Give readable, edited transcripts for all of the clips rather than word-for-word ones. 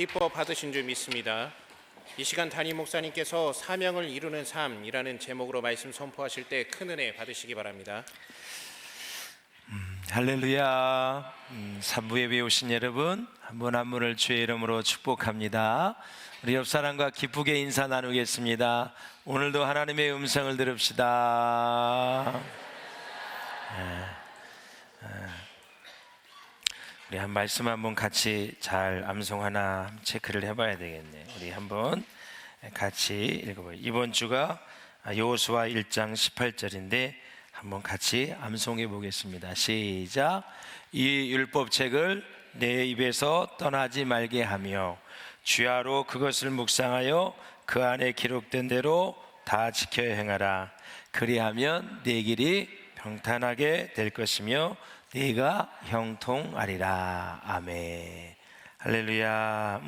기뻐 받으신 줄 믿습니다. 이 시간 담임 목사님께서 사명을 이루는 삶이라는 제목으로 말씀 선포하실 때 큰 은혜 받으시기 바랍니다. 할렐루야. 산부 예배 오신 여러분 한 분 한 분을 주의 이름으로 축복합니다. 우리 옆 사람과 기쁘게 인사 나누겠습니다. 오늘도 하나님의 음성을 들읍시다. 우리 한 말씀 한번 같이 잘 암송하나 체크를 해봐야 되겠네요. 우리 한번 같이 읽어봐요. 이번 주가 여호수아 1장 18절인데 한번 같이 암송해 보겠습니다. 시작. 이 율법책을 내 입에서 떠나지 말게 하며 주야로 그것을 묵상하여 그 안에 기록된 대로 다 지켜 행하라. 그리하면 네 길이 평탄하게 될 것이며 네가 형통하리라. 아멘. 할렐루야.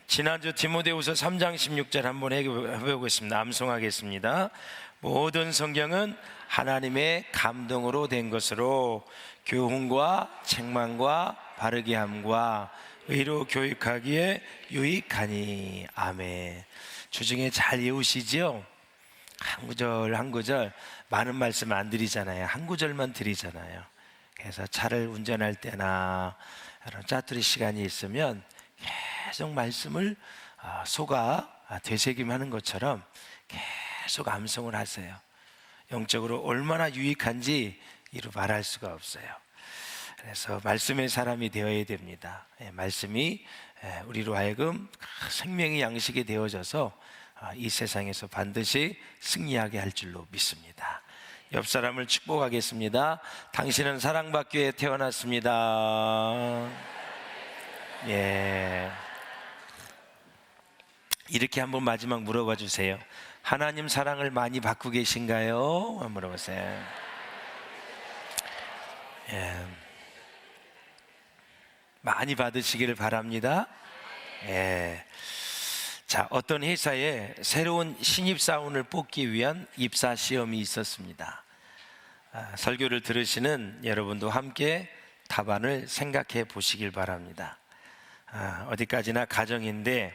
지난주 디모데후서 3장 16절 한번 해보겠습니다. 암송하겠습니다. 모든 성경은 하나님의 감동으로 된 것으로 교훈과 책망과 바르게 함과 의로 교육하기에 유익하니. 아멘. 주중에 잘 외우시죠? 한 구절 한 구절 많은 말씀 안 드리잖아요. 한 구절만 드리잖아요. 그래서 차를 운전할 때나 이런 짜투리 시간이 있으면 계속 말씀을 속아 되새김하는 것처럼 계속 암송을 하세요. 영적으로 얼마나 유익한지 이루 말할 수가 없어요. 그래서 말씀의 사람이 되어야 됩니다. 말씀이 우리로 하여금 생명의 양식이 되어져서 이 세상에서 반드시 승리하게 할 줄로 믿습니다. 옆 사람을 축복하겠습니다. 당신은 사랑받기 위해 태어났습니다. 예. 이렇게 한번 마지막 물어봐 주세요. 하나님 사랑을 많이 받고 계신가요? 한번 물어보세요. 예. 많이 받으시기를 바랍니다. 예. 자, 어떤 회사에 새로운 신입사원을 뽑기 위한 입사 시험이 있었습니다. 설교를 들으시는 여러분도 함께 답안을 생각해 보시길 바랍니다. 어디까지나 가정인데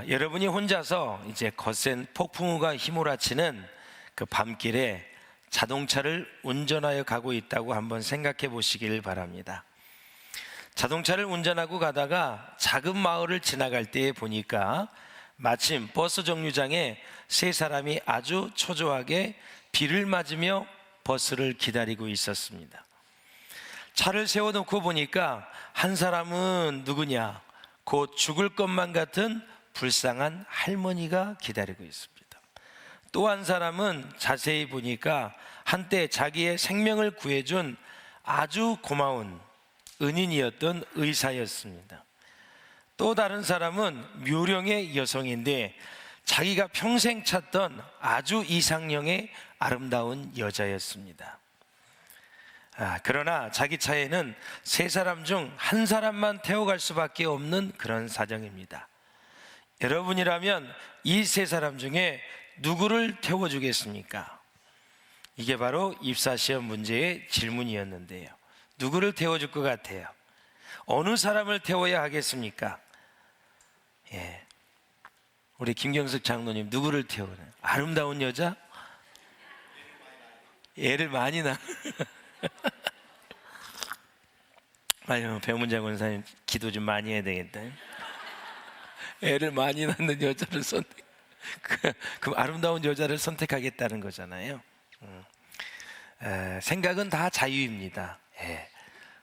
여러분이 혼자서 이제 거센 폭풍우가 휘몰아치는 그 밤길에 자동차를 운전하여 가고 있다고 한번 생각해 보시길 바랍니다. 자동차를 운전하고 가다가 작은 마을을 지나갈 때 보니까 마침 버스 정류장에 세 사람이 아주 초조하게 비를 맞으며 버스를 기다리고 있었습니다. 차를 세워놓고 보니까 한 사람은 누구냐? 곧 죽을 것만 같은 불쌍한 할머니가 기다리고 있습니다. 또 한 사람은 자세히 보니까 한때 자기의 생명을 구해준 아주 고마운 은인이었던 의사였습니다. 또 다른 사람은 묘령의 여성인데 자기가 평생 찾던 아주 이상형의 아름다운 여자였습니다. 그러나 자기 차에는 세 사람 중 한 사람만 태워갈 수밖에 없는 그런 사정입니다. 여러분이라면 이 세 사람 중에 누구를 태워주겠습니까? 이게 바로 입사시험 문제의 질문이었는데요. 누구를 태워줄 것 같아요? 어느 사람을 태워야 하겠습니까? 예. 우리 김경숙 장로님 누구를 태우나요? 아름다운 여자? 애를 많이 낳는 아유, 배문자 권사님 기도 좀 많이 해야 되겠다. 애를 많이 낳는 여자를 그 아름다운 여자를 선택하겠다는 거잖아요. 생각은 다 자유입니다. 예.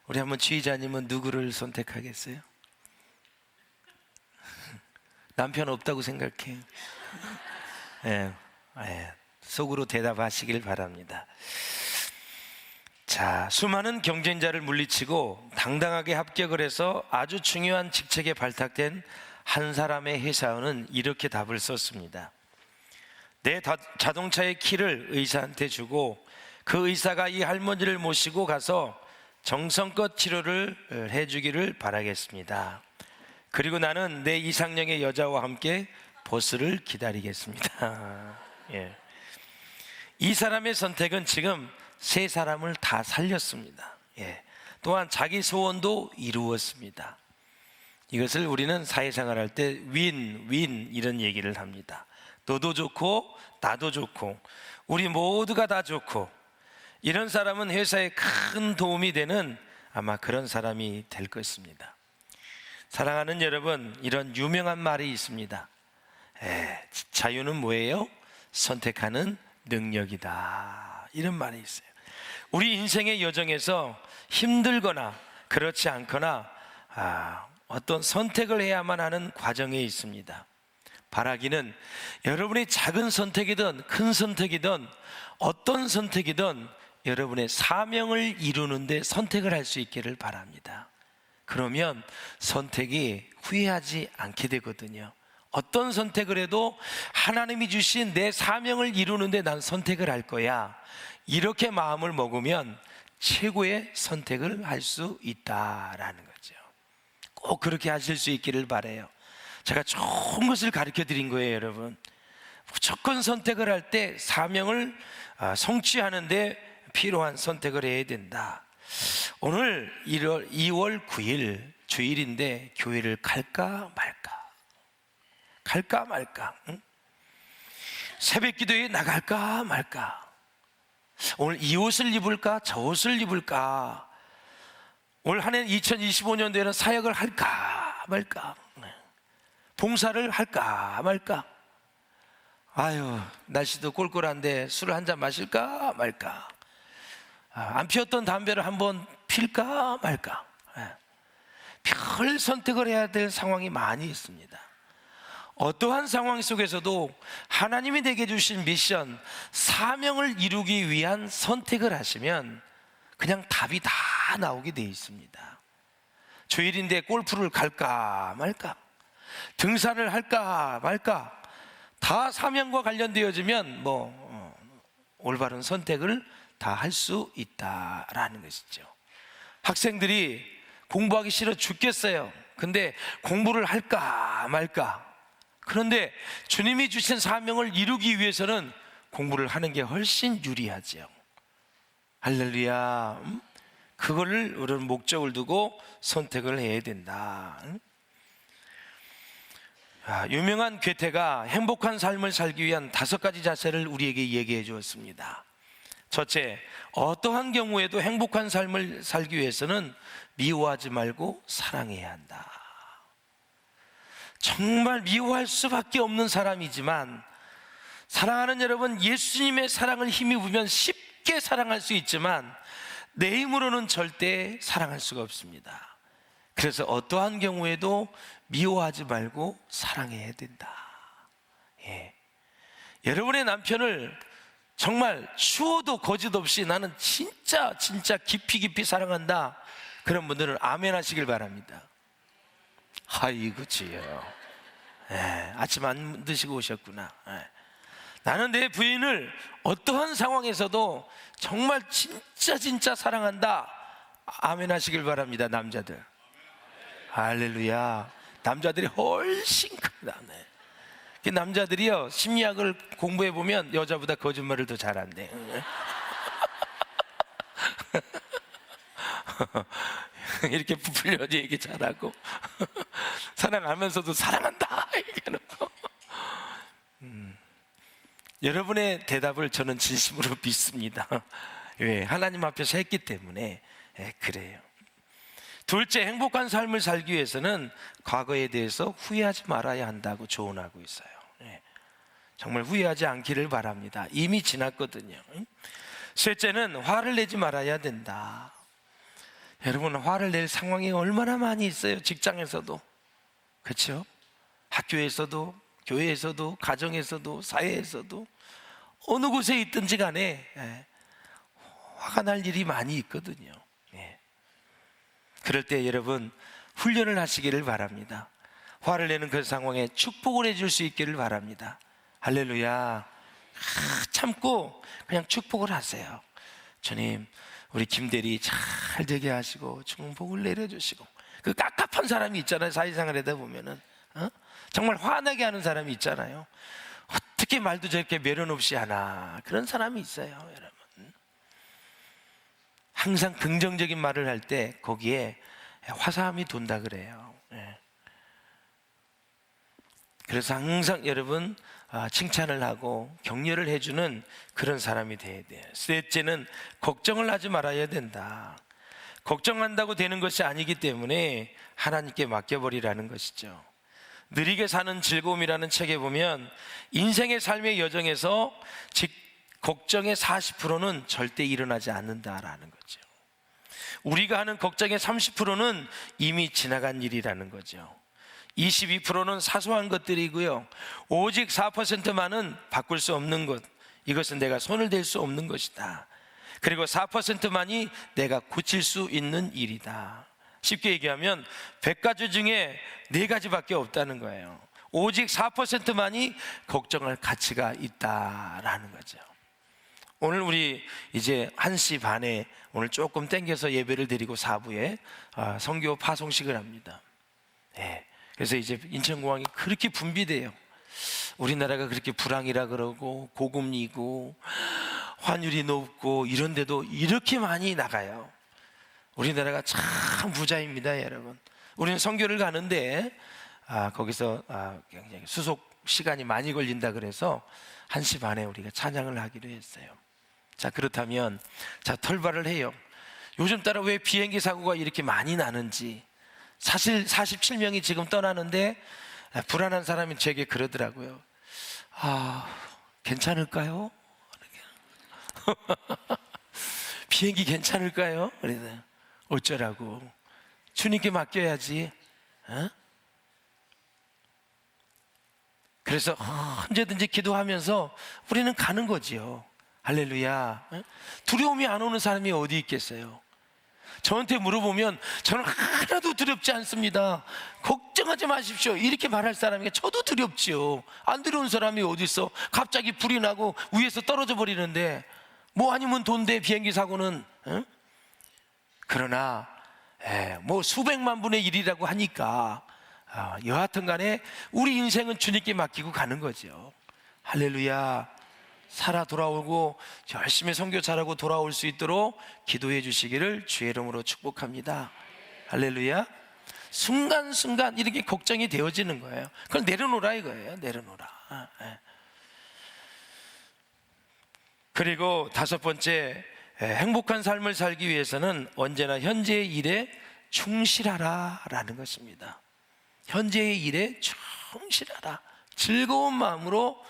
우리 한번 지휘자님은 누구를 선택하겠어요? 남편 없다고 생각해요. 예. 속으로 대답하시길 바랍니다. 자, 수많은 경쟁자를 물리치고 당당하게 합격을 해서 아주 중요한 직책에 발탁된 한 사람의 회사원은 이렇게 답을 썼습니다. 내 자동차의 키를 의사한테 주고 그 의사가 이 할머니를 모시고 가서 정성껏 치료를 해주기를 바라겠습니다. 그리고 나는 내 이상형의 여자와 함께 버스를 기다리겠습니다. 예. 이 사람의 선택은 지금 세 사람을 다 살렸습니다. 예. 또한 자기 소원도 이루었습니다. 이것을 우리는 사회생활할 때 윈 이런 얘기를 합니다. 너도 좋고 나도 좋고 우리 모두가 다 좋고, 이런 사람은 회사에 큰 도움이 되는 아마 그런 사람이 될 것입니다. 사랑하는 여러분, 이런 유명한 말이 있습니다. 자유는 뭐예요? 선택하는 능력이다, 이런 말이 있어요. 우리 인생의 여정에서 힘들거나 그렇지 않거나 어떤 선택을 해야만 하는 과정에 있습니다. 바라기는 여러분의 작은 선택이든 큰 선택이든 어떤 선택이든 여러분의 사명을 이루는 데 선택을 할 수 있기를 바랍니다. 그러면 선택이 후회하지 않게 되거든요. 어떤 선택을 해도 하나님이 주신 내 사명을 이루는데 난 선택을 할 거야, 이렇게 마음을 먹으면 최고의 선택을 할 수 있다라는 거죠. 꼭 그렇게 하실 수 있기를 바라요. 제가 좋은 것을 가르쳐 드린 거예요, 여러분. 무조건 선택을 할 때 사명을 성취하는데 필요한 선택을 해야 된다. 오늘 2월 9일 주일인데 교회를 갈까 말까, 갈까 말까, 응? 새벽 기도에 나갈까 말까, 오늘 이 옷을 입을까 저 옷을 입을까, 올 한 해 2025년도에는 사역을 할까 말까, 봉사를 할까 말까, 아유 날씨도 꼴꼴한데 술을 한 잔 마실까 말까, 안 피웠던 담배를 한번 필까 말까, 별 선택을 해야 될 상황이 많이 있습니다. 어떠한 상황 속에서도 하나님이 내게 주신 미션, 사명을 이루기 위한 선택을 하시면 그냥 답이 다 나오게 돼 있습니다. 주일인데 골프를 갈까 말까, 등산을 할까 말까, 다 사명과 관련되어지면 올바른 선택을 다 할 수 있다라는 것이죠. 학생들이 공부하기 싫어 죽겠어요. 근데 공부를 할까 말까, 그런데 주님이 주신 사명을 이루기 위해서는 공부를 하는 게 훨씬 유리하죠. 할렐루야. 그거를 우리는 목적을 두고 선택을 해야 된다. 유명한 괴테가 행복한 삶을 살기 위한 5가지 자세를 우리에게 얘기해 주었습니다. 첫째, 어떠한 경우에도 행복한 삶을 살기 위해서는 미워하지 말고 사랑해야 한다. 정말 미워할 수밖에 없는 사람이지만, 사랑하는 여러분, 예수님의 사랑을 힘입으면 쉽게 사랑할 수 있지만 내 힘으로는 절대 사랑할 수가 없습니다. 그래서 어떠한 경우에도 미워하지 말고 사랑해야 된다. 여러분의 남편을 정말 추워도 거짓 없이 나는 진짜 깊이 사랑한다, 그런 분들은 아멘 하시길 바랍니다. 아이고 지요, 아침 안 드시고 오셨구나. 나는 내 부인을 어떠한 상황에서도 정말 진짜 사랑한다, 아멘 하시길 바랍니다. 남자들 할렐루야. 남자들이 훨씬 큽니다. 남자들이요, 심리학을 공부해 보면 여자보다 거짓말을 더 잘한대. 이렇게 부풀려 얘기 잘하고 사랑하면서도 사랑한다 이렇게 해놓고. 여러분의 대답을 저는 진심으로 믿습니다. 왜? 하나님 앞에서 했기 때문에 그래요. 둘째, 행복한 삶을 살기 위해서는 과거에 대해서 후회하지 말아야 한다고 조언하고 있어요. 정말 후회하지 않기를 바랍니다. 이미 지났거든요. 셋째는 화를 내지 말아야 된다. 여러분, 화를 낼 상황이 얼마나 많이 있어요. 직장에서도, 그렇죠? 학교에서도, 교회에서도, 가정에서도, 사회에서도, 어느 곳에 있든지 간에 화가 날 일이 많이 있거든요. 그럴 때 여러분, 훈련을 하시기를 바랍니다. 화를 내는 그 상황에 축복을 해줄 수 있기를 바랍니다. 할렐루야. 참고 그냥 축복을 하세요. 주님, 우리 김대리 잘 되게 하시고 축복을 내려주시고. 그 깝깝한 사람이 있잖아요. 사회생활 하다 보면은 정말 화나게 하는 사람이 있잖아요. 어떻게 말도 저렇게 매련 없이 하나, 그런 사람이 있어요. 여러분, 항상 긍정적인 말을 할 때 거기에 화사함이 돈다 그래요. 그래서 항상 여러분 칭찬을 하고 격려를 해주는 그런 사람이 돼야 돼요. 셋째는 걱정을 하지 말아야 된다. 걱정한다고 되는 것이 아니기 때문에 하나님께 맡겨버리라는 것이죠. 느리게 사는 즐거움이라는 책에 보면 인생의 삶의 여정에서 걱정의 40%는 절대 일어나지 않는다라는 거죠. 우리가 하는 걱정의 30%는 이미 지나간 일이라는 거죠. 22%는 사소한 것들이고요, 오직 4%만은 바꿀 수 없는 것, 이것은 내가 손을 댈 수 없는 것이다. 그리고 4%만이 내가 고칠 수 있는 일이다. 쉽게 얘기하면 100가지 중에 4가지밖에 없다는 거예요. 오직 4%만이 걱정할 가치가 있다라는 거죠. 오늘 우리 이제 1시 반에 오늘 조금 땡겨서 예배를 드리고 4부에 선교 파송식을 합니다. 네. 그래서 이제 인천공항이 그렇게 분비돼요. 우리나라가 그렇게 불황이라 그러고 고금리고 환율이 높고 이런데도 이렇게 많이 나가요. 우리나라가 참 부자입니다, 여러분. 우리는 선교를 가는데 거기서 굉장히 수속 시간이 많이 걸린다 그래서 1시 반에 우리가 찬양을 하기로 했어요. 자, 그렇다면 털발을 해요. 요즘 따라 왜 비행기 사고가 이렇게 많이 나는지. 사실 47명이 지금 떠나는데 불안한 사람이 제게 그러더라고요. 괜찮을까요? 비행기 괜찮을까요? 그래서 어쩌라고. 주님께 맡겨야지. 그래서 언제든지 기도하면서 우리는 가는 거지요. 할렐루야. 두려움이 안 오는 사람이 어디 있겠어요? 저한테 물어보면 저는 하나도 두렵지 않습니다. 걱정하지 마십시오, 이렇게 말할 사람이 저도 두렵지요. 안 두려운 사람이 어디 있어? 갑자기 불이 나고 위에서 떨어져 버리는데 뭐 아니면 돈대 비행기 사고는. 그러나 뭐 수백만 분의 1이라고 하니까 여하튼 간에 우리 인생은 주님께 맡기고 가는 거죠. 할렐루야. 살아 돌아오고 열심히 선교 잘하고 돌아올 수 있도록 기도해 주시기를 주의 이름으로 축복합니다. 할렐루야. 순간순간 이렇게 걱정이 되어지는 거예요. 그걸 내려놓으라 이거예요. 내려놓으라. 그리고 5번째, 행복한 삶을 살기 위해서는 언제나 현재의 일에 충실하라라는 것입니다. 현재의 일에 충실하라. 즐거운 마음으로,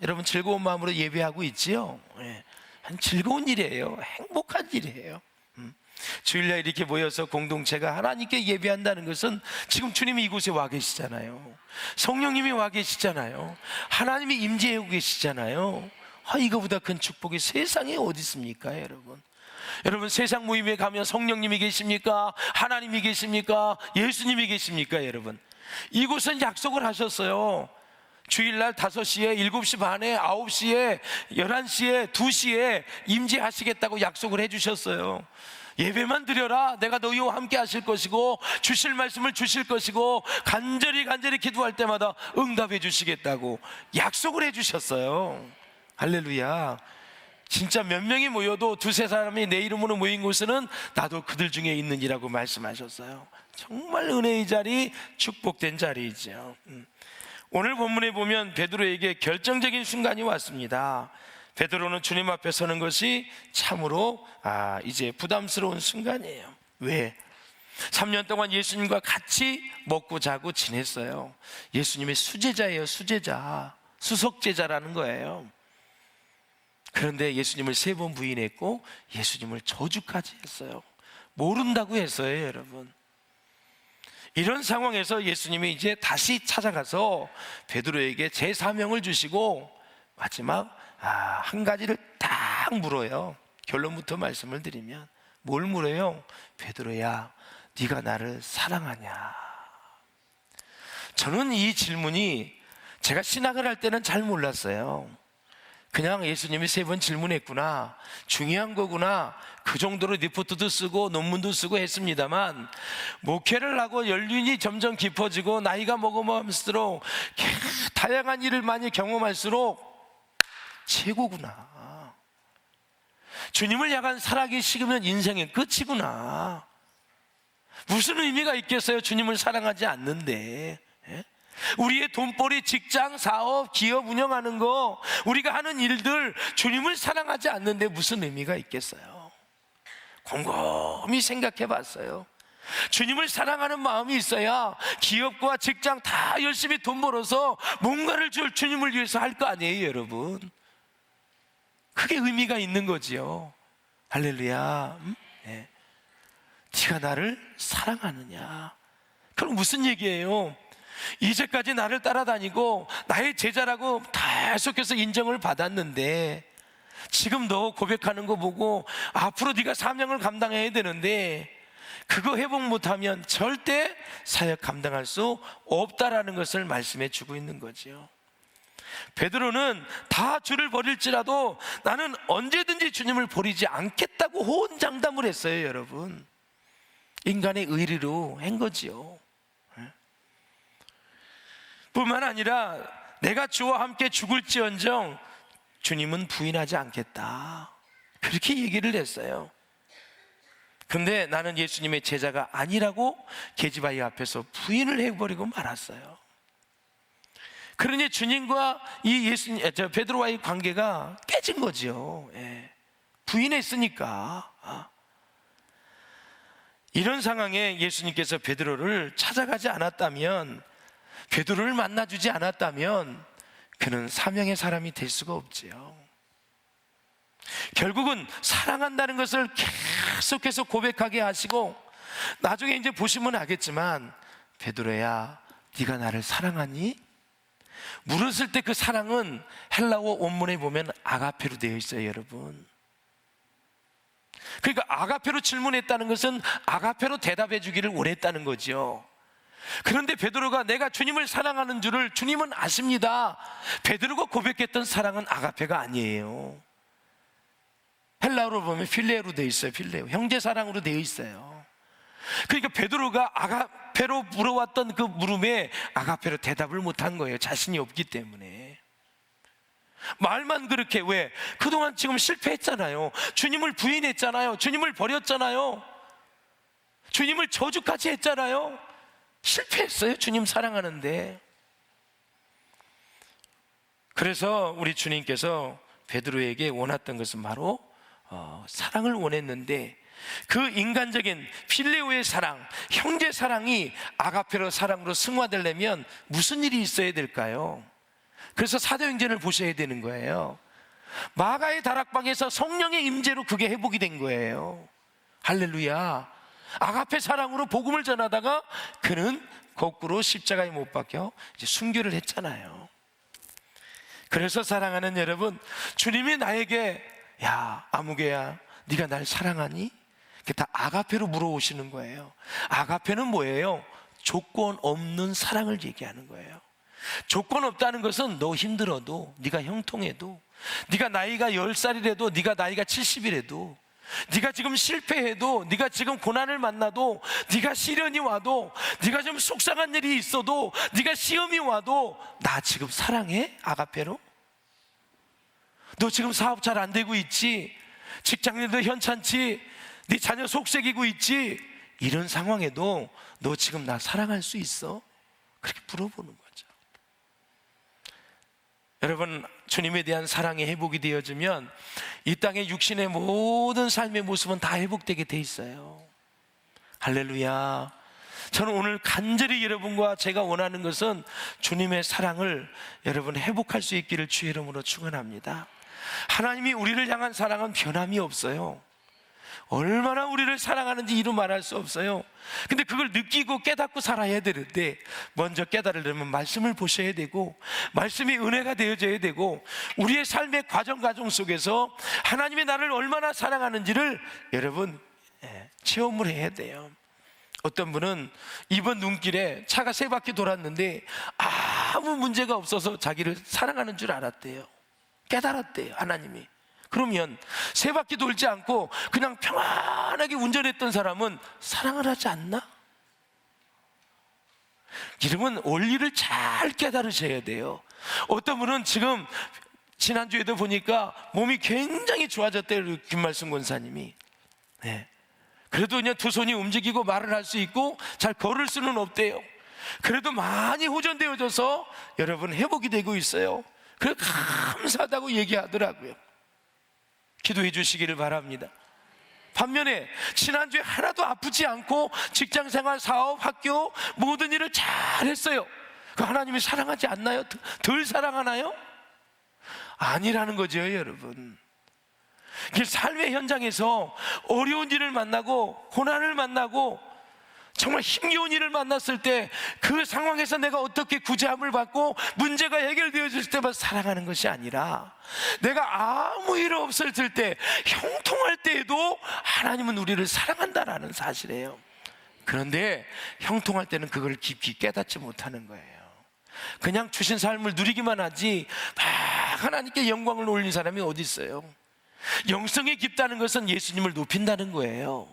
여러분 즐거운 마음으로 예배하고 있지요? 즐거운 일이에요. 행복한 일이에요. 주일날 이렇게 모여서 공동체가 하나님께 예배한다는 것은 지금 주님이 이곳에 와 계시잖아요. 성령님이 와 계시잖아요. 하나님이 임재하고 계시잖아요. 이거보다 큰 축복이 세상에 어디 있습니까, 여러분? 여러분 세상 모임에 가면 성령님이 계십니까? 하나님이 계십니까? 예수님이 계십니까, 여러분? 이곳은 약속을 하셨어요. 주일날 5시에, 7시 반에, 9시에, 11시에, 2시에 임재하시겠다고 약속을 해주셨어요. 예배만 드려라. 내가 너희와 함께 하실 것이고 주실 말씀을 주실 것이고 간절히 기도할 때마다 응답해 주시겠다고 약속을 해주셨어요. 할렐루야. 진짜 몇 명이 모여도 2-3사람이 내 이름으로 모인 곳에는 나도 그들 중에 있느니라고 말씀하셨어요. 정말 은혜의 자리, 축복된 자리이죠. 오늘 본문에 보면 베드로에게 결정적인 순간이 왔습니다. 베드로는 주님 앞에 서는 것이 참으로 이제 부담스러운 순간이에요. 왜? 3년 동안 예수님과 같이 먹고 자고 지냈어요. 예수님의 수제자예요. 수제자, 수석제자라는 거예요. 그런데 예수님을 3번 부인했고 예수님을 저주까지 했어요. 모른다고 했어요, 여러분. 이런 상황에서 예수님이 이제 다시 찾아가서 베드로에게 제4명을 주시고 마지막 한 가지를 딱 물어요. 결론부터 말씀을 드리면 뭘 물어요? 베드로야, 네가 나를 사랑하냐? 저는 이 질문이 제가 신학을 할 때는 잘 몰랐어요. 그냥 예수님이 3번 질문했구나, 중요한 거구나, 그 정도로 리포트도 쓰고 논문도 쓰고 했습니다만, 목회를 하고 연륜이 점점 깊어지고 나이가 먹어갈수록 다양한 일을 많이 경험할수록 최고구나. 주님을 향한 사랑이 식으면 인생의 끝이구나. 무슨 의미가 있겠어요, 주님을 사랑하지 않는데. 우리의 돈벌이, 직장, 사업, 기업 운영하는 거, 우리가 하는 일들 주님을 사랑하지 않는데 무슨 의미가 있겠어요? 곰곰이 생각해 봤어요. 주님을 사랑하는 마음이 있어야 기업과 직장 다 열심히 돈 벌어서 뭔가를 주님을 위해서 할 거 아니에요, 여러분. 그게 의미가 있는 거지요. 할렐루야. 네. 네가 나를 사랑하느냐. 그럼 무슨 얘기예요? 이제까지 나를 따라다니고 나의 제자라고 계속해서 인정을 받았는데 지금 너 고백하는 거 보고 앞으로 네가 사명을 감당해야 되는데 그거 회복 못하면 절대 사역 감당할 수 없다라는 것을 말씀해 주고 있는 거죠. 베드로는 다 주를 버릴지라도 나는 언제든지 주님을 버리지 않겠다고 호언장담을 했어요, 여러분. 인간의 의리로 한 거지요. 뿐만 아니라 내가 주와 함께 죽을지언정 주님은 부인하지 않겠다, 그렇게 얘기를 했어요. 근데 나는 예수님의 제자가 아니라고 계집아이 앞에서 부인을 해버리고 말았어요. 그러니 주님과 이 베드로와의 관계가 깨진 거죠. 예. 부인했으니까. 이런 상황에 예수님께서 베드로를 찾아가지 않았다면, 베드로를 만나주지 않았다면 그는 사명의 사람이 될 수가 없지요. 결국은 사랑한다는 것을 계속해서 고백하게 하시고 나중에 이제 보시면 알겠지만, 베드로야 네가 나를 사랑하니? 물었을 때 그 사랑은 헬라어 원문에 보면 아가페로 되어 있어요, 여러분. 그러니까 아가페로 질문했다는 것은 아가페로 대답해 주기를 원했다는 거죠. 그런데 베드로가 내가 주님을 사랑하는 줄을 주님은 아십니다. 베드로가 고백했던 사랑은 아가페가 아니에요. 헬라어로 보면 필레오로 되어 있어요. 필레오, 형제 사랑으로 되어 있어요. 그러니까 베드로가 아가페로 물어왔던 그 물음에 아가페로 대답을 못한 거예요. 자신이 없기 때문에. 말만 그렇게, 왜? 그동안 지금 실패했잖아요. 주님을 부인했잖아요. 주님을 버렸잖아요. 주님을 저주까지 했잖아요. 실패했어요, 주님 사랑하는데. 그래서 우리 주님께서 베드로에게 원했던 것은 바로 사랑을 원했는데, 그 인간적인 필레오의 사랑, 형제 사랑이 아가페로 사랑으로 승화되려면 무슨 일이 있어야 될까요? 그래서 사도행전을 보셔야 되는 거예요. 마가의 다락방에서 성령의 임재로 그게 회복이 된 거예요. 할렐루야. 아가페 사랑으로 복음을 전하다가 그는 거꾸로 십자가에 못 박혀 이제 순교를 했잖아요. 그래서 사랑하는 여러분, 주님이 나에게 야 아무개야 네가 날 사랑하니? 그게 다 아가페로 물어오시는 거예요. 아가페는 뭐예요? 조건 없는 사랑을 얘기하는 거예요. 조건 없다는 것은 너 힘들어도, 네가 형통해도, 네가 나이가 10살이라도, 네가 나이가 70이라도, 네가 지금 실패해도, 네가 지금 고난을 만나도, 네가 시련이 와도, 네가 좀 속상한 일이 있어도, 네가 시험이 와도 나 지금 사랑해? 아가페로? 너 지금 사업 잘 안 되고 있지? 직장일도 현찮지? 네 자녀 속색이고 있지? 이런 상황에도 너 지금 나 사랑할 수 있어? 그렇게 물어보는 거죠. 여러분, 주님에 대한 사랑이 회복이 되어지면 이 땅의 육신의 모든 삶의 모습은 다 회복되게 돼 있어요. 할렐루야. 저는 오늘 간절히 여러분과 제가 원하는 것은 주님의 사랑을 여러분 회복할 수 있기를 주의 이름으로 축원합니다. 하나님이 우리를 향한 사랑은 변함이 없어요. 얼마나 우리를 사랑하는지 이루 말할 수 없어요. 근데 그걸 느끼고 깨닫고 살아야 되는데, 먼저 깨달으려면 말씀을 보셔야 되고, 말씀이 은혜가 되어져야 되고, 우리의 삶의 과정 속에서 하나님이 나를 얼마나 사랑하는지를 여러분 체험을 해야 돼요. 어떤 분은 이번 눈길에 차가 3바퀴 돌았는데 아무 문제가 없어서 자기를 사랑하는 줄 알았대요. 깨달았대요, 하나님이. 그러면 3바퀴 돌지 않고 그냥 평안하게 운전했던 사람은 사랑을 하지 않나? 여러분, 원리를 잘 깨달으셔야 돼요. 어떤 분은 지금 지난주에도 보니까 몸이 굉장히 좋아졌대요, 김말순 권사님이. 네. 그래도 그냥 두 손이 움직이고 말을 할 수 있고 잘 걸을 수는 없대요. 그래도 많이 호전되어져서 여러분 회복이 되고 있어요. 그래서 감사하다고 얘기하더라고요. 기도해 주시기를 바랍니다. 반면에 지난주에 하나도 아프지 않고 직장생활, 사업, 학교 모든 일을 잘했어요. 그 하나님이 사랑하지 않나요? 덜 사랑하나요? 아니라는 거죠, 여러분. 삶의 현장에서 어려운 일을 만나고 고난을 만나고 정말 힘겨운 일을 만났을 때 그 상황에서 내가 어떻게 구제함을 받고 문제가 해결되어질 때만 사랑하는 것이 아니라 내가 아무 일 없을 때 형통할 때에도 하나님은 우리를 사랑한다라는 사실이에요. 그런데 형통할 때는 그걸 깊이 깨닫지 못하는 거예요. 그냥 주신 삶을 누리기만 하지 막 하나님께 영광을 올린 사람이 어디 있어요? 영성이 깊다는 것은 예수님을 높인다는 거예요.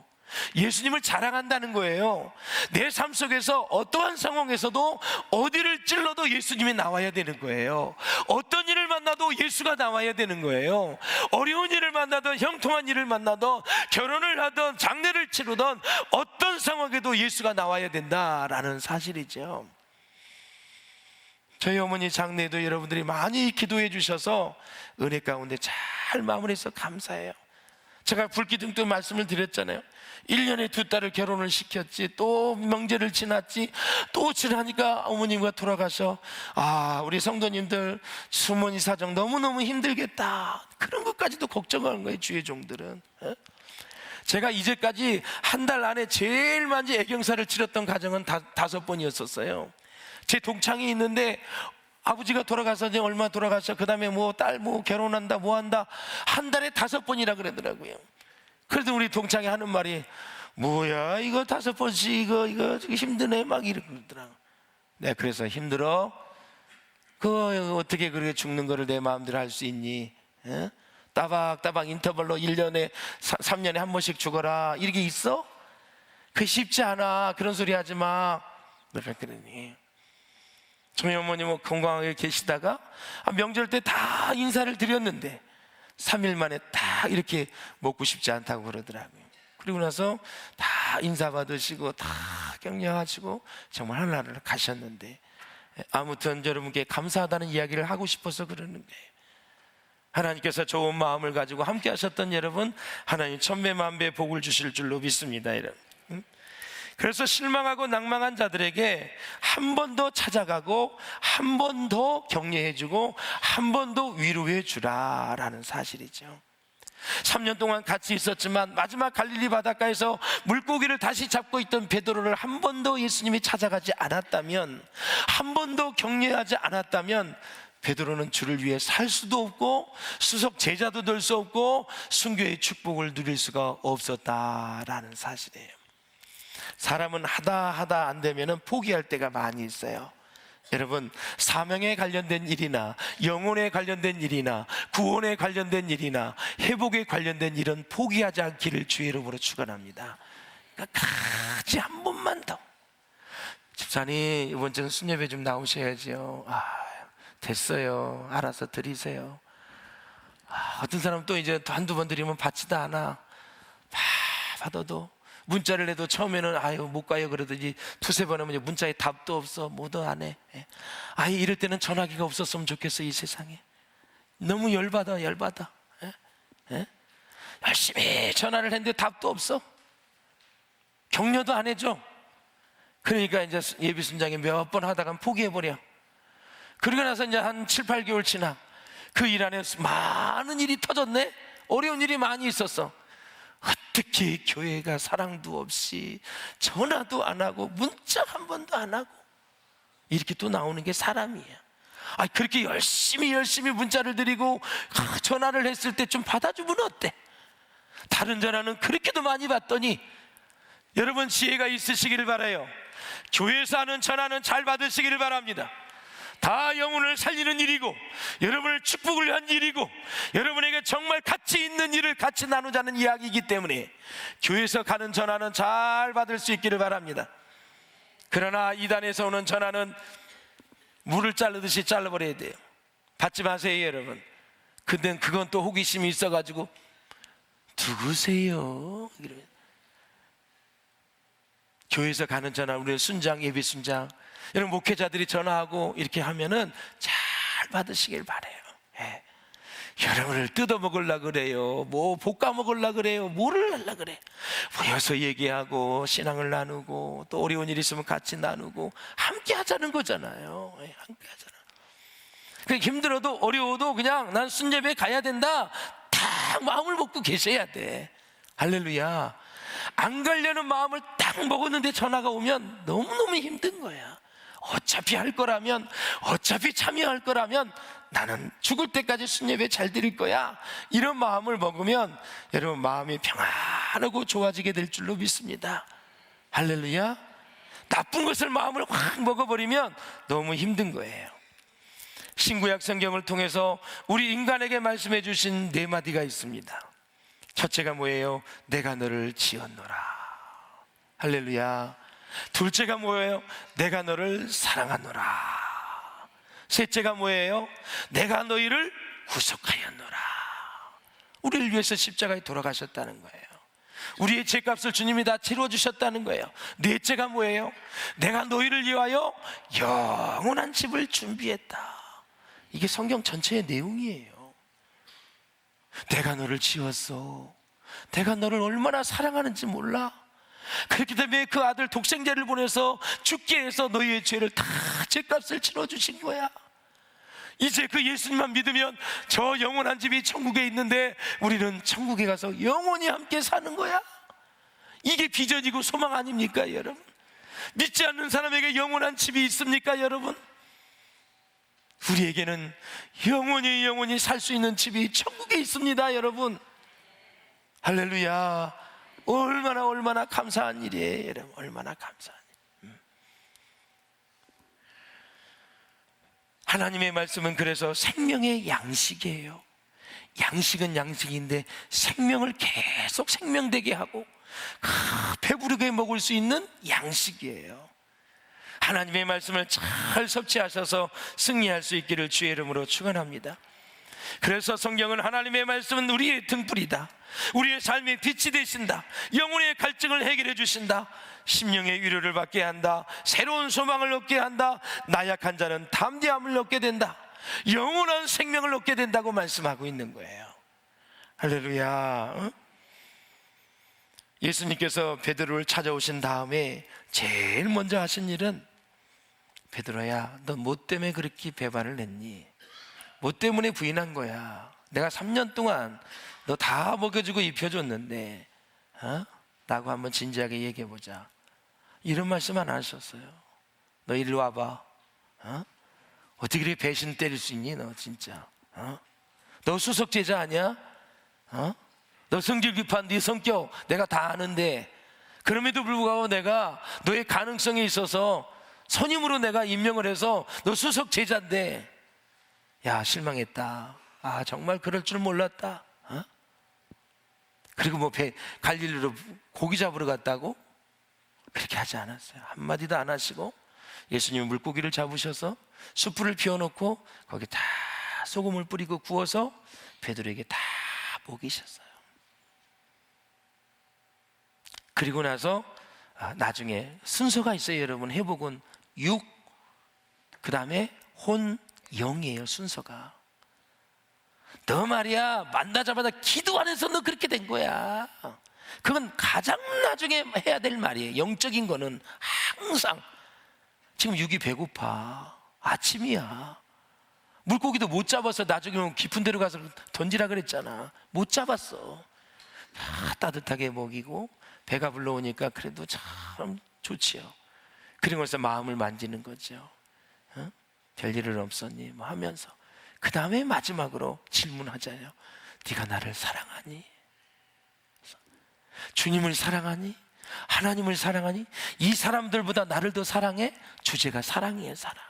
예수님을 자랑한다는 거예요. 내 삶 속에서 어떠한 상황에서도 어디를 찔러도 예수님이 나와야 되는 거예요. 어떤 일을 만나도 예수가 나와야 되는 거예요. 어려운 일을 만나든 형통한 일을 만나든 결혼을 하든 장례를 치르든 어떤 상황에도 예수가 나와야 된다라는 사실이죠. 저희 어머니 장례도 여러분들이 많이 기도해 주셔서 은혜 가운데 잘 마무리해서 감사해요. 제가 불기둥도 말씀을 드렸잖아요. 1년에 2딸을 결혼을 시켰지, 또 명제를 지났지, 또 지나니까 어머님과 돌아가셔. 우리 성도님들 수모니 사정 너무너무 힘들겠다, 그런 것까지도 걱정하는 거예요, 주의 종들은. 제가 이제까지 한 달 안에 제일 많이 애경사를 치렀던 가정은 5번이었었어요. 제 동창이 있는데 아버지가 돌아가서 이제 얼마 돌아가셔. 그 다음에 딸 결혼한다 한다. 한 달에 5번이라 그러더라고요. 그래도 우리 동창이 하는 말이 뭐야 이거 5번씩 이거 힘드네 막 이러고 그러더라고. 네, 그래서 힘들어? 그거 어떻게 그렇게 죽는 거를 내 마음대로 할 수 있니? 따박따박 인터벌로 1년에 3년에 한 번씩 죽어라 이렇게 있어? 그게 쉽지 않아. 그런 소리 하지 마. 내가 그러니 저희 어머님은 건강하게 계시다가 명절 때 다 인사를 드렸는데 3일 만에 다 이렇게 먹고 싶지 않다고 그러더라고요. 그리고 나서 다 인사 받으시고 다 격려하시고 정말 하늘나라를 가셨는데, 아무튼 여러분께 감사하다는 이야기를 하고 싶어서 그러는 거예요. 하나님께서 좋은 마음을 가지고 함께 하셨던 여러분, 하나님 천배만배 복을 주실 줄로 믿습니다, 여러분. 그래서 실망하고 낭망한 자들에게 한 번 더 찾아가고 한 번 더 격려해주고 한 번 더 위로해 주라라는 사실이죠. 3년 동안 같이 있었지만 마지막 갈릴리 바닷가에서 물고기를 다시 잡고 있던 베드로를 한 번 더 예수님이 찾아가지 않았다면, 한 번 더 격려하지 않았다면 베드로는 주를 위해 살 수도 없고 수석 제자도 될 수 없고 순교의 축복을 누릴 수가 없었다라는 사실이에요. 사람은 하다 안 되면 포기할 때가 많이 있어요. 여러분, 사명에 관련된 일이나 영혼에 관련된 일이나 구원에 관련된 일이나 회복에 관련된 일은 포기하지 않기를 주의 이름으로 축원합니다. 그러니까 같이 한 번만 더. 집사님 이번 주는 순예배 좀 나오셔야죠. 됐어요. 알아서 드리세요. 어떤 사람은 또 이제 한두 번 드리면 받지도 않아. 받아도 문자를 해도 처음에는 못 가요 그러더니 2-3번 하면 이제 문자에 답도 없어, 뭐도 안 해. 이럴 때는 전화기가 없었으면 좋겠어. 이 세상에 너무 열받아. 열심히 전화를 했는데 답도 없어. 격려도 안 해줘. 그러니까 이제 예비 순장이 몇 번 하다가 포기해버려. 그러고 나서 이제 한 7-8개월 지나 그 일 안에 많은 일이 터졌네. 어려운 일이 많이 있었어. 어떻게 교회가 사랑도 없이 전화도 안 하고 문자 한 번도 안 하고 이렇게 또 나오는 게 사람이야. 그렇게 열심히 문자를 드리고 전화를 했을 때 좀 받아주면 어때? 다른 전화는 그렇게도 많이 받더니, 여러분 지혜가 있으시기를 바라요. 교회에서 하는 전화는 잘 받으시기를 바랍니다. 다 영혼을 살리는 일이고 여러분을 축복을 위한 일이고 여러분에게 정말 가치 있는 일을 같이 나누자는 이야기이기 때문에 교회에서 가는 전화는 잘 받을 수 있기를 바랍니다. 그러나 이단에서 오는 전화는 물을 자르듯이 잘라버려야 돼요. 받지 마세요, 여러분. 근데 그건 또 호기심이 있어가지고 누구세요? 교회에서 가는 전화, 우리 순장, 예비 순장 여러분 목회자들이 전화하고 이렇게 하면은 잘 받으시길 바래요. 예. 여러분을 뜯어 먹으려 그래요. 뭐 볶아 먹으려 그래요. 뭐를 하려 그래. 모여서 얘기하고 신앙을 나누고 또 어려운 일 있으면 같이 나누고 함께 하자는 거잖아요. 예, 함께 하잖아. 힘들어도 어려워도 그냥 난 순례배 가야 된다. 딱 마음을 먹고 계셔야 돼. 할렐루야. 안 가려는 마음을 딱 먹었는데 전화가 오면 너무너무 힘든 거야. 어차피 할 거라면, 어차피 참여할 거라면 나는 죽을 때까지 순례배 잘 드릴 거야. 이런 마음을 먹으면 여러분 마음이 평안하고 좋아지게 될 줄로 믿습니다. 할렐루야. 나쁜 것을 마음을 확 먹어버리면 너무 힘든 거예요. 신구약 성경을 통해서 우리 인간에게 말씀해 주신 네 마디가 있습니다. 첫째가 뭐예요? 내가 너를 지었노라. 할렐루야. 둘째가 뭐예요? 내가 너를 사랑하노라. 셋째가 뭐예요? 내가 너희를 구속하였노라. 우리를 위해서 십자가에 돌아가셨다는 거예요. 우리의 죄값을 주님이 다 치러주셨다는 거예요. 넷째가 뭐예요? 내가 너희를 위하여 영원한 집을 준비했다. 이게 성경 전체의 내용이에요. 내가 너를 지었어. 내가 너를 얼마나 사랑하는지 몰라. 그렇기 때문에 그 아들 독생자를 보내서 죽게 해서 너희의 죄를 다 죄값을 치러주신 거야. 이제 그 예수님만 믿으면 저 영원한 집이 천국에 있는데 우리는 천국에 가서 영원히 함께 사는 거야. 이게 비전이고 소망 아닙니까 여러분? 믿지 않는 사람에게 영원한 집이 있습니까 여러분? 우리에게는 영원히 살 수 있는 집이 천국에 있습니다 여러분. 할렐루야. 얼마나 감사한 일이에요 여러분. 얼마나 감사한 일. 하나님의 말씀은 그래서 생명의 양식이에요. 양식은 양식인데 생명을 계속 생명되게 하고 배부르게 먹을 수 있는 양식이에요. 하나님의 말씀을 잘 섭취하셔서 승리할 수 있기를 주의 이름으로 축원합니다. 그래서 성경은 하나님의 말씀은 우리의 등불이다. 우리의 삶의 빛이 되신다. 영혼의 갈증을 해결해 주신다. 심령의 위로를 받게 한다. 새로운 소망을 얻게 한다. 나약한 자는 담대함을 얻게 된다. 영원한 생명을 얻게 된다고 말씀하고 있는 거예요. 할렐루야. 응? 예수님께서 베드로를 찾아오신 다음에 제일 먼저 하신 일은 베드로야, 너 뭐 때문에 그렇게 배반을 했니? 뭐 때문에 부인한 거야? 내가 3년 동안 너 다 먹여주고 입혀줬는데 라고 한번 진지하게 얘기해보자. 이런 말씀 안 하셨어요. 너 이리 와봐. 어떻게 그렇게 배신 때릴 수 있니? 너 진짜 너 수석제자 아니야? 너 성질 급한 네 성격 내가 다 아는데 그럼에도 불구하고 내가 너의 가능성에 있어서 선임으로 내가 임명을 해서 너 수석 제자인데 야 실망했다. 아 정말 그럴 줄 몰랐다. 그리고 뭐 갈릴리로 고기 잡으러 갔다고? 그렇게 하지 않았어요. 한마디도 안 하시고 예수님이 물고기를 잡으셔서 숯불을 피워놓고 거기 다 소금을 뿌리고 구워서 베드로에게 다 먹이셨어요. 그리고 나서 나중에 순서가 있어요 여러분. 회복은 6, 그 다음에 혼, 0이에요 순서가. 너 말이야 만나자마자 기도 안 해서 너 그렇게 된 거야. 그건 가장 나중에 해야 될 말이에요. 영적인 거는 항상 지금 6이 배고파 아침이야. 물고기도 못 잡아서 나중에 깊은 데로 가서 던지라 그랬잖아. 못 잡았어. 따뜻하게 먹이고 배가 불러오니까 그래도 참 좋지요. 그리고 나서 마음을 만지는 거죠. 별일은 없었니? 뭐 하면서 그 다음에 마지막으로 질문하자요. 네가 나를 사랑하니? 주님을 사랑하니? 하나님을 사랑하니? 이 사람들보다 나를 더 사랑해? 주제가 사랑이에요. 사랑.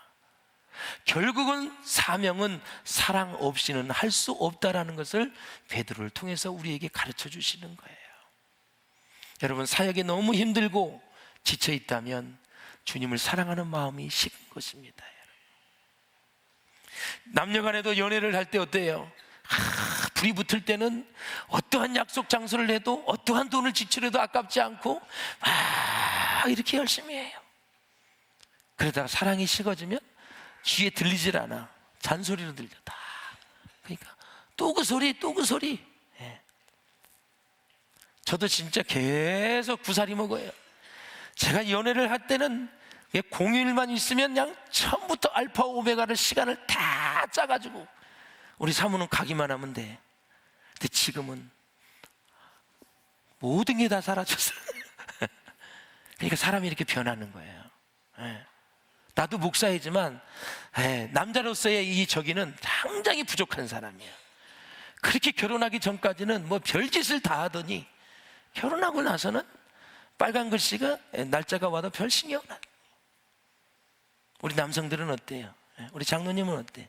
결국은 사명은 사랑 없이는 할 수 없다라는 것을 베드로를 통해서 우리에게 가르쳐 주시는 거예요. 여러분 사역이 너무 힘들고 지쳐 있다면 주님을 사랑하는 마음이 식은 것입니다. 남녀간에도 연애를 할 때 어때요? 불이 붙을 때는 어떠한 약속 장소를 해도 어떠한 돈을 지출해도 아깝지 않고 막 이렇게 열심히 해요. 그러다가 사랑이 식어지면 귀에 들리질 않아. 잔소리로 들려 다. 그러니까 또 그 소리, 또 그 소리. 예. 저도 진짜 계속 구사리 먹어요. 제가 연애를 할 때는 공휴일만 있으면 그냥 처음부터 알파 오메가를 시간을 다 짜가지고 우리 사모는 가기만 하면 돼. 근데 지금은 모든 게 다 사라졌어요. 그러니까 사람이 이렇게 변하는 거예요. 예. 나도 목사이지만 남자로서의 이 저기는 상당히 부족한 사람이야. 그렇게 결혼하기 전까지는 뭐 별짓을 다 하더니 결혼하고 나서는 빨간 글씨가 날짜가 와도 별 신경 안. 우리 남성들은 어때요? 우리 장로님은 어때?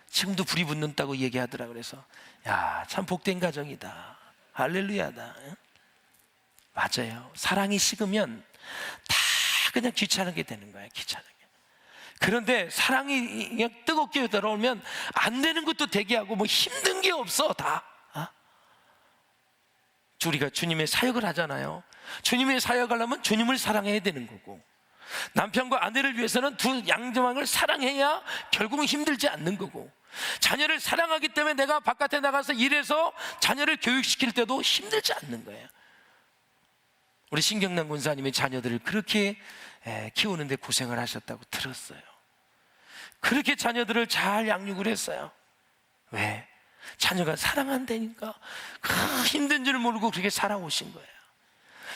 지금도 불이 붙는다고 얘기하더라. 그래서 야, 참 복된 가정이다. 할렐루야다. 맞아요. 사랑이 식으면 다 그냥 귀찮게 되는 거야. 귀찮게. 그런데 사랑이 그냥 뜨겁게 들어오면 안 되는 것도 되게 하고 뭐 힘든 게 없어 다. 우리가 주님의 사역을 하잖아요. 주님의 사역하려면 주님을 사랑해야 되는 거고, 남편과 아내를 위해서는 두 양정을 사랑해야 결국은 힘들지 않는 거고, 자녀를 사랑하기 때문에 내가 바깥에 나가서 일해서 자녀를 교육시킬 때도 힘들지 않는 거예요. 우리 신경남 군사님의 자녀들을 그렇게 키우는데 고생을 하셨다고 들었어요. 그렇게 자녀들을 잘 양육을 했어요. 왜? 자녀가 사랑한다니까. 힘든 줄 모르고 그렇게 살아오신 거예요.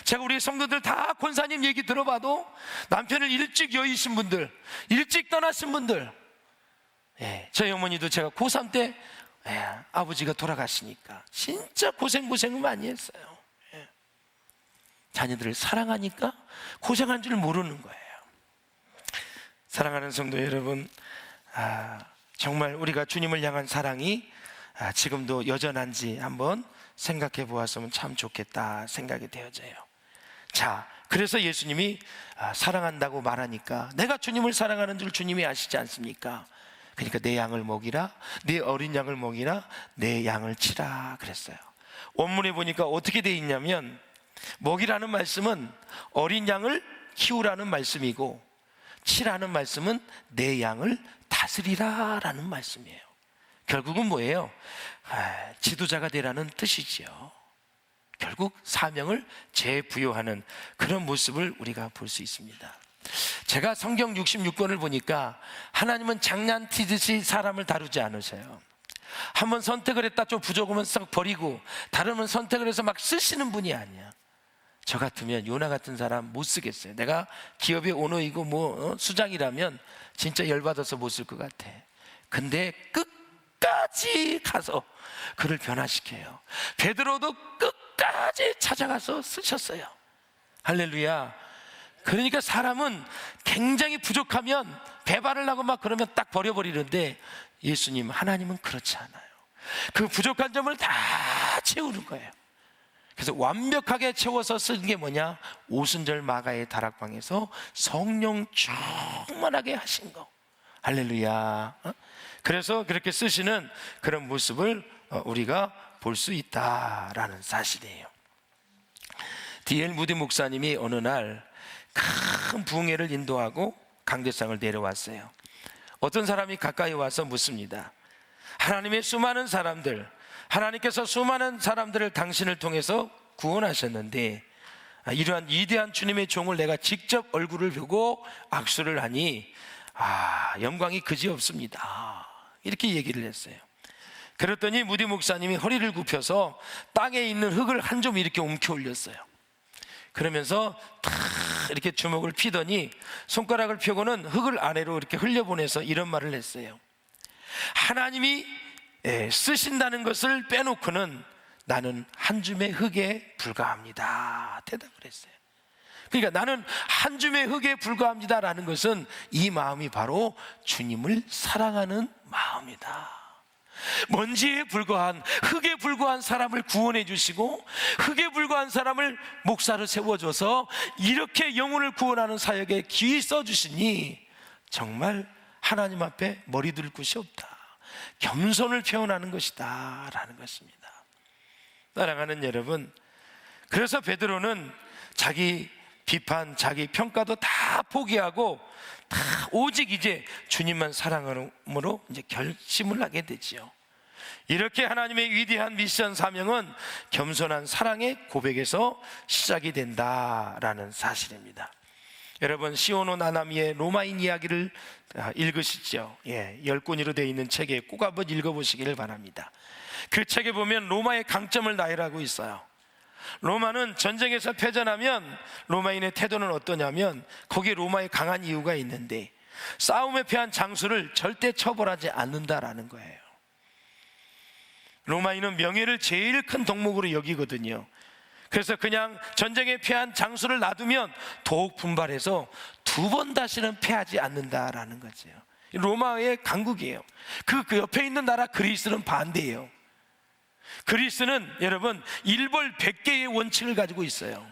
제가 우리 성도들 다 권사님 얘기 들어봐도 남편을 일찍 여의신 분들, 일찍 떠나신 분들, 저희 어머니도 제가 고3 때 아버지가 돌아가시니까 진짜 고생을 많이 했어요. 자녀들을 사랑하니까 고생한 줄 모르는 거예요. 사랑하는 성도 여러분, 정말 우리가 주님을 향한 사랑이 지금도 여전한지 한번 생각해 보았으면 참 좋겠다 생각이 되어져요. 자, 그래서 예수님이 사랑한다고 말하니까 내가 주님을 사랑하는 줄 주님이 아시지 않습니까? 그러니까 내 양을 먹이라, 내 어린 양을 먹이라, 내 양을 치라 그랬어요. 원문에 보니까 어떻게 돼 있냐면, 먹이라는 말씀은 어린 양을 키우라는 말씀이고, 치라는 말씀은 내 양을 다스리라 라는 말씀이에요. 결국은 뭐예요? 지도자가 되라는 뜻이지요. 결국 사명을 재부여하는 그런 모습을 우리가 볼 수 있습니다. 제가 성경 66권을 보니까 하나님은 장난치듯이 사람을 다루지 않으셔요. 한번 선택을 했다 좀 부족하면 썩 버리고, 다르면 선택을 해서 막 쓰시는 분이 아니야. 저 같으면 요나 같은 사람 못 쓰겠어요. 내가 기업의 오너이고 수장이라면 진짜 열받아서 못 쓸 것 같아. 근데 끝까지 가서 그를 변화시켜요. 베드로도 끝까지 찾아가서 쓰셨어요. 할렐루야. 그러니까 사람은 굉장히 부족하면 배반을 하고 막 그러면 딱 버려버리는데, 예수님, 하나님은 그렇지 않아요. 그 부족한 점을 다 채우는 거예요. 그래서 완벽하게 채워서 쓴 게 뭐냐? 오순절 마가의 다락방에서 성령 충만하게 하신 거. 할렐루야. 그래서 그렇게 쓰시는 그런 모습을 우리가 볼 수 있다라는 사실이에요. D.L. 무디 목사님이 어느 날 큰 부흥회를 인도하고 강대상을 내려왔어요. 어떤 사람이 가까이 와서 묻습니다. 하나님의 수많은 사람들, 하나님께서 수많은 사람들을 당신을 통해서 구원하셨는데, 이러한 위대한 주님의 종을 내가 직접 얼굴을 보고 악수를 하니 영광이 그지없습니다. 이렇게 얘기를 했어요. 그랬더니 무디 목사님이 허리를 굽혀서 땅에 있는 흙을 한 점 이렇게 움켜 올렸어요. 그러면서 탁 이렇게 주먹을 피더니 손가락을 펴고는 흙을 아래로 이렇게 흘려보내서 이런 말을 했어요. 하나님이 쓰신다는 것을 빼놓고는 나는 한 줌의 흙에 불과합니다. 대답을 했어요. 그러니까 나는 한 줌의 흙에 불과합니다라는 것은 이 마음이 바로 주님을 사랑하는 마음이다. 먼지에 불과한, 흙에 불과한 사람을 구원해 주시고, 흙에 불과한 사람을 목사로 세워줘서 이렇게 영혼을 구원하는 사역에 귀히 써주시니 정말 하나님 앞에 머리 둘 곳이 없다. 겸손을 표현하는 것이다 라는 것입니다. 사랑하는 여러분, 그래서 베드로는 자기 비판, 자기 평가도 다 포기하고 다 오직 이제 주님만 사랑함으로 이제 결심을 하게 되지요. 이렇게 하나님의 위대한 미션 사명은 겸손한 사랑의 고백에서 시작이 된다라는 사실입니다. 여러분, 시오노 나나미의 로마인 이야기를 읽으시죠. 10권으로 되어 있는 책에 꼭 한번 읽어보시기를 바랍니다. 그 책에 보면 로마의 강점을 나열하고 있어요. 로마는 전쟁에서 패전하면 로마인의 태도는 어떠냐면, 거기에 로마의 강한 이유가 있는데 싸움에 패한 장수를 절대 처벌하지 않는다라는 거예요. 로마인은 명예를 제일 큰 덕목으로 여기거든요. 그래서 그냥 전쟁에 패한 장수를 놔두면 더욱 분발해서 두 번 다시는 패하지 않는다라는 거죠. 로마의 강국이에요. 그 옆에 있는 나라 그리스는 반대예요. 그리스는 여러분 일벌 100개의 원칙을 가지고 있어요.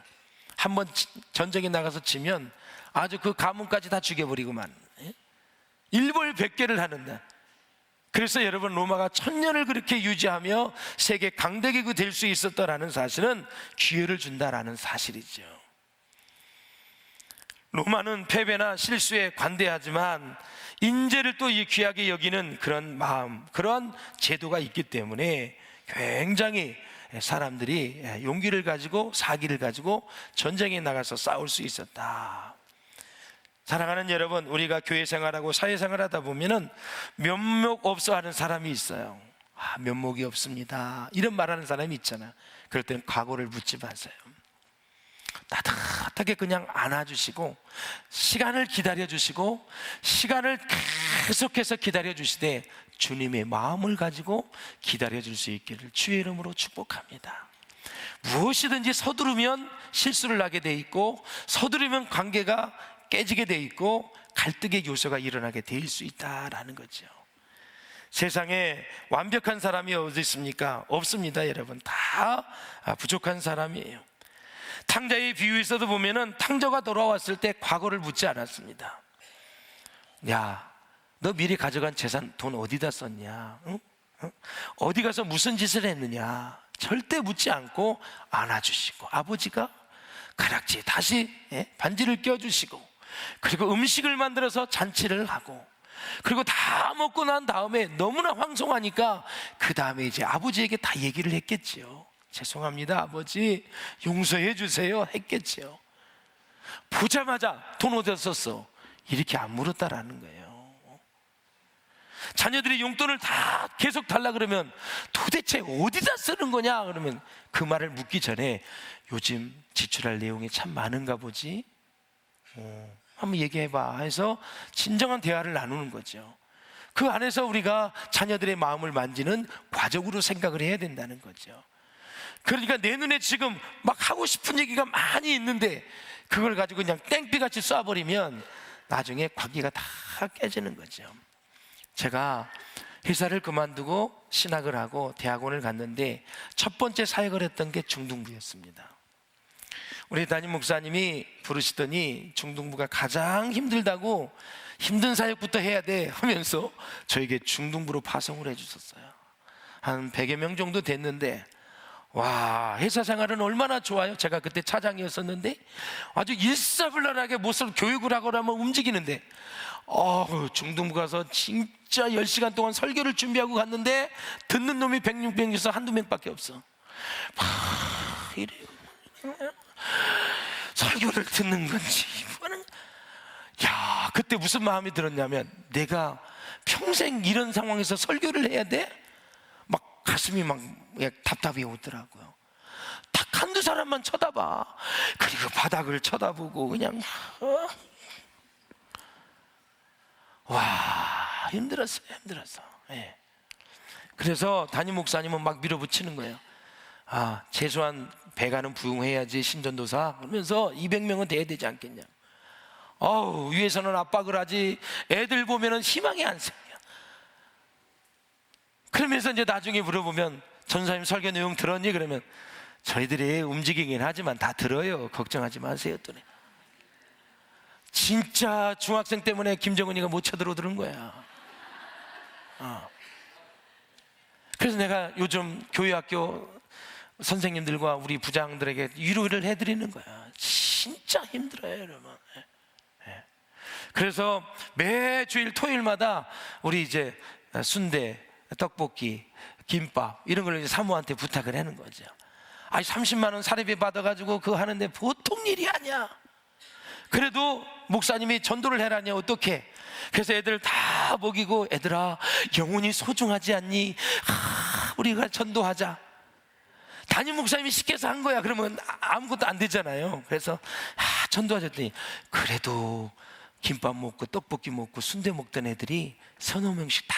한번 전쟁에 나가서 지면 아주 그 가문까지 다 죽여버리고만, 일벌 100개를 하는데, 그래서 여러분 로마가 1000년을 그렇게 유지하며 세계 강대국이 될 수 있었다라는 사실은 기회를 준다라는 사실이죠. 로마는 패배나 실수에 관대하지만 인재를 또 귀하게 여기는 그런 마음, 그런 제도가 있기 때문에 굉장히 사람들이 용기를 가지고 사기를 가지고 전쟁에 나가서 싸울 수 있었다. 사랑하는 여러분, 우리가 교회 생활하고 사회 생활하다 보면은 면목 없어 하는 사람이 있어요. 면목이 없습니다, 이런 말하는 사람이 있잖아. 그럴 때는 각오를 묻지 마세요. 따뜻하게 그냥 안아주시고 시간을 기다려주시고 시간을 계속해서 기다려주시되 주님의 마음을 가지고 기다려줄 수 있기를 주의 이름으로 축복합니다. 무엇이든지 서두르면 실수를 하게 돼 있고, 서두르면 관계가 깨지게 돼 있고, 갈등의 요소가 일어나게 될 수 있다라는 거죠. 세상에 완벽한 사람이 어디 있습니까? 없습니다. 여러분, 다 부족한 사람이에요. 탕자의 비유에서도 보면은 탕자가 돌아왔을 때 과거를 묻지 않았습니다. 야, 너 미리 가져간 재산 돈 어디다 썼냐? 응? 어디 가서 무슨 짓을 했느냐? 절대 묻지 않고 안아주시고, 아버지가 가락지에 다시 반지를 껴주시고, 그리고 음식을 만들어서 잔치를 하고, 그리고 다 먹고 난 다음에 너무나 황송하니까 그 다음에 이제 아버지에게 다 얘기를 했겠지요. 죄송합니다 아버지, 용서해 주세요 했겠지요. 보자마자 돈 어디다 썼어? 이렇게 안 물었다라는 거예요. 자녀들이 용돈을 다 계속 달라 그러면 도대체 어디다 쓰는 거냐 그러면 그 말을 묻기 전에 요즘 지출할 내용이 참 많은가 보지, 한번 얘기해봐 해서 진정한 대화를 나누는 거죠. 그 안에서 우리가 자녀들의 마음을 만지는 과정으로 생각을 해야 된다는 거죠. 그러니까 내 눈에 지금 막 하고 싶은 얘기가 많이 있는데 그걸 가지고 그냥 땡피같이 쏴버리면 나중에 관계가 다 깨지는 거죠. 제가 회사를 그만두고 신학을 하고 대학원을 갔는데 첫 번째 사역을 했던 게 중등부였습니다. 우리 담임 목사님이 부르시더니 중등부가 가장 힘들다고, 힘든 사역부터 해야 돼 하면서 저에게 중등부로 파송을 해주셨어요. 한 100여 명 정도 됐는데, 와, 회사 생활은 얼마나 좋아요. 제가 그때 차장이었었는데 아주 일사불란하게 무슨 교육을 하거나 뭐 움직이는데, 중등부 가서 진짜 10시간 동안 설교를 준비하고 갔는데 듣는 놈이 106명에서 한두 명밖에 없어. 이래요. 설교를 듣는 건지 이거는, 야, 그때 무슨 마음이 들었냐면 내가 평생 이런 상황에서 설교를 해야 돼? 막 가슴이 막 답답해 오더라고요. 딱 한두 사람만 쳐다봐. 그리고 바닥을 쳐다보고 그냥 와, 힘들었어요. 예. 그래서 담임 목사님은 막 밀어붙이는 거예요. 최소한 배가는 부흥해야지 신전도사, 그러면서 200명은 돼야 되지 않겠냐. 위에서는 압박을 하지 애들 보면은 희망이 안 생겨. 그러면서 이제 나중에 물어보면 전사님 설교 내용 들었니? 그러면 저희들이 움직이긴 하지만 다 들어요, 걱정하지 마세요. 또 진짜 중학생 때문에 김정은이가 못 쳐들어오는 거야. 그래서 내가 요즘 교회학교 선생님들과 우리 부장들에게 위로를 해드리는 거야. 진짜 힘들어요, 여러분. 그래서 매주일 토요일마다 우리 이제 순대, 떡볶이, 김밥 이런 걸 이제 사모한테 부탁을 하는 거죠. 아니 30만 원 사례비 받아가지고 그거 하는데 보통 일이 아니야. 그래도 목사님이 전도를 해라니 어떡해. 그래서 애들 다 먹이고, 애들아 영혼이 소중하지 않니? 우리가 전도하자. 담임 목사님이 시켜서 한 거야. 그러면 아무것도 안 되잖아요. 그래서 전도하셨더니 그래도 김밥 먹고 떡볶이 먹고 순대 먹던 애들이 서너 명씩 다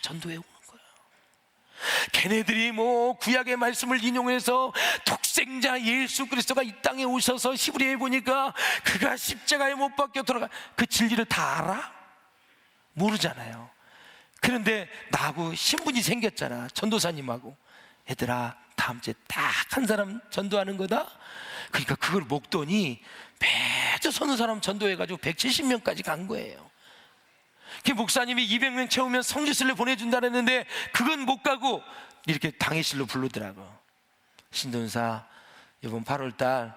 전도해 오는 거예요. 걔네들이 뭐 구약의 말씀을 인용해서 독생자 예수 그리스도가 이 땅에 오셔서 히브리에 보니까 그가 십자가에 못 박혀 돌아가, 그 진리를 다 알아? 모르잖아요. 그런데 나하고 신분이 생겼잖아. 전도사님하고. 얘들아 다음 주에 딱 한 사람 전도하는 거다. 그러니까 그걸 먹더니 매주 서너 사람 전도해가지고 170명까지 간 거예요. 그 목사님이 200명 채우면 성지순례 보내준다 그랬는데 그건 못 가고 이렇게 당회실로 부르더라고. 신도사 이번 8월달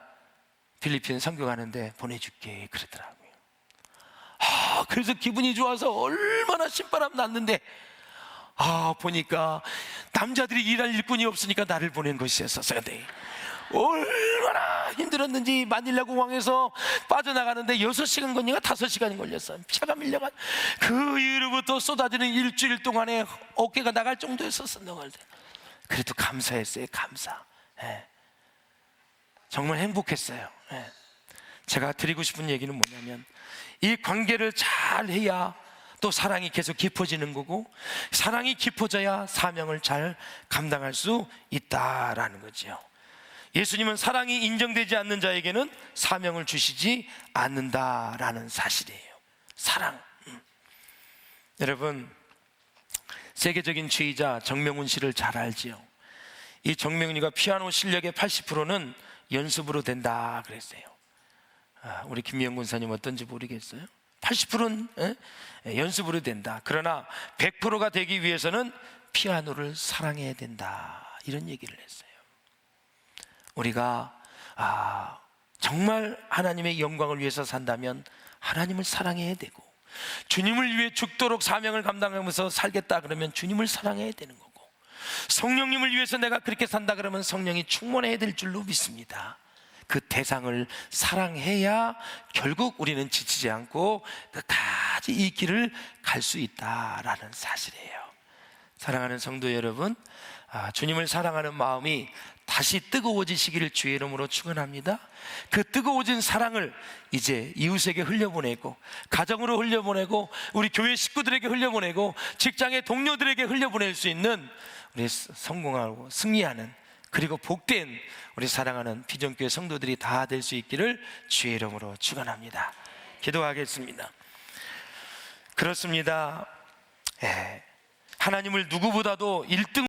필리핀 선교 가는데 보내줄게 그러더라고요. 그래서 기분이 좋아서 얼마나 신바람 났는데, 보니까 남자들이 일할 일꾼이 없으니까 나를 보낸 것이었어요. 얼마나 힘들었는지 마닐라 공항에서 빠져나가는데 6시간 걸리가 5시간이 걸렸어요. 차가 밀려가. 그 이후로부터 쏟아지는 일주일 동안에 어깨가 나갈 정도였었어. 그래도 감사했어요. 감사. 정말 행복했어요. 제가 드리고 싶은 얘기는 뭐냐면, 이 관계를 잘 해야 또 사랑이 계속 깊어지는 거고, 사랑이 깊어져야 사명을 잘 감당할 수 있다라는 거죠. 예수님은 사랑이 인정되지 않는 자에게는 사명을 주시지 않는다라는 사실이에요. 사랑. 여러분, 세계적인 지휘자 정명훈 씨를 잘 알지요. 이 정명훈이가 피아노 실력의 80%는 연습으로 된다 그랬어요. 우리 김미영 군사님 어떤지 모르겠어요. 80%는 연습으로 된다. 그러나 100%가 되기 위해서는 피아노를 사랑해야 된다, 이런 얘기를 했어요. 우리가 정말 하나님의 영광을 위해서 산다면 하나님을 사랑해야 되고, 주님을 위해 죽도록 사명을 감당하면서 살겠다 그러면 주님을 사랑해야 되는 거고, 성령님을 위해서 내가 그렇게 산다 그러면 성령이 충만해야 될 줄로 믿습니다. 그 대상을 사랑해야 결국 우리는 지치지 않고 끝까지 이 길을 갈 수 있다라는 사실이에요. 사랑하는 성도 여러분, 주님을 사랑하는 마음이 다시 뜨거워지시기를 주의 이름으로 축원합니다. 그 뜨거워진 사랑을 이제 이웃에게 흘려보내고, 가정으로 흘려보내고, 우리 교회 식구들에게 흘려보내고, 직장의 동료들에게 흘려보낼 수 있는 우리 성공하고 승리하는, 그리고 복된 우리 사랑하는 비전교회 성도들이 다 될 수 있기를 주의 이름으로 축원합니다. 기도하겠습니다. 그렇습니다. 하나님을 누구보다도 1등